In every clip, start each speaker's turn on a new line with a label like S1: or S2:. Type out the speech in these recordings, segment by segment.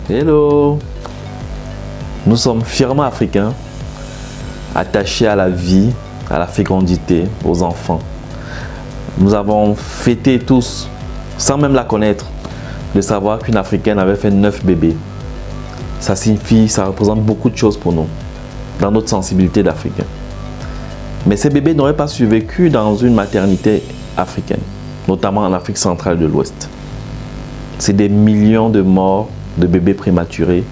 S1: Hello! Nous sommes fièrement africains, attachés à la vie, à la fécondité, aux enfants. Nous avons fêté tous, sans même la connaître, de savoir qu'une Africaine avait fait 9 bébés. Ça signifie, ça représente beaucoup de choses pour nous, dans notre sensibilité d'Africains. Mais ces bébés n'auraient pas survécu dans une maternité africaine, notamment en Afrique centrale de l'Ouest. C'est des millions de morts de bébés prématurés,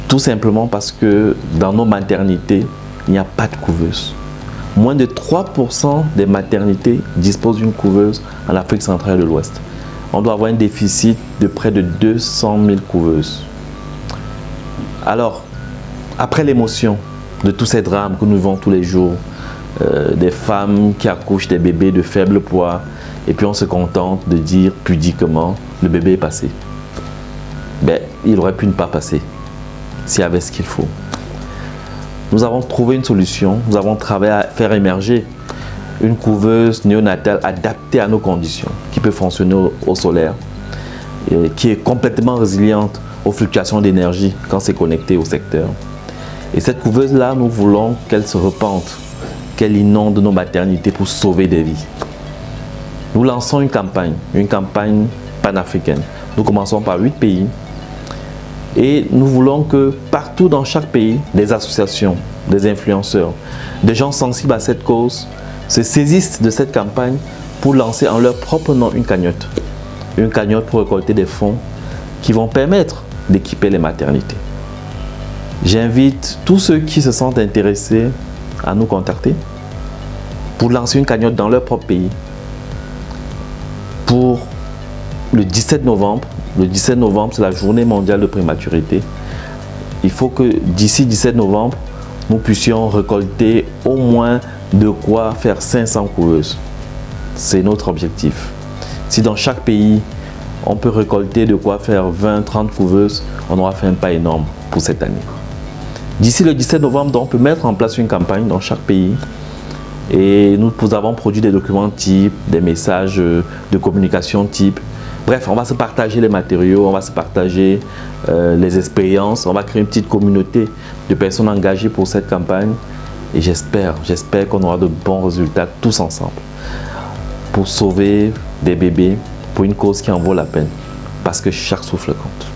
S1: tout simplement parce que dans nos maternités, il n'y a pas de couveuse. Moins de 3% des maternités disposent d'une couveuse en Afrique centrale de l'Ouest. On doit avoir un déficit de près de 200 000 couveuses. Alors, après l'émotion de tous ces drames que nous vivons tous les jours, des femmes qui accouchent des bébés de faible poids, et puis on se contente de dire pudiquement, le bébé est passé. Ben, il aurait pu ne pas passer, s'il y avait ce qu'il faut. Nous avons trouvé une solution, nous avons travaillé à faire émerger une couveuse néonatale adaptée à nos conditions, qui peut fonctionner au solaire, qui est complètement résiliente aux fluctuations d'énergie quand c'est connecté au secteur. Et cette couveuse-là, nous voulons qu'elle se repente, qu'elle inonde nos maternités pour sauver des vies. Nous lançons une campagne panafricaine. Nous commençons par 8 pays. Et nous voulons que partout dans chaque pays, des associations, des influenceurs, des gens sensibles à cette cause se saisissent de cette campagne pour lancer en leur propre nom une cagnotte. Une cagnotte pour récolter des fonds qui vont permettre d'équiper les maternités. J'invite tous ceux qui se sentent intéressés à nous contacter pour lancer une cagnotte dans leur propre pays. Pour le 17 novembre, c'est la journée mondiale de prématurité. Il faut que d'ici 17 novembre, nous puissions récolter au moins de quoi faire 500 couveuses. C'est notre objectif. Si dans chaque pays, on peut récolter de quoi faire 20-30 couveuses, on aura fait un pas énorme pour cette année. D'ici le 17 novembre, on peut mettre en place une campagne dans chaque pays. Et nous avons produit des documents types, des messages de communication type. Bref, on va se partager les matériaux, on va se partager les expériences, on va créer une petite communauté de personnes engagées pour cette campagne. Et j'espère qu'on aura de bons résultats tous ensemble pour sauver des bébés, pour une cause qui en vaut la peine. Parce que chaque souffle compte.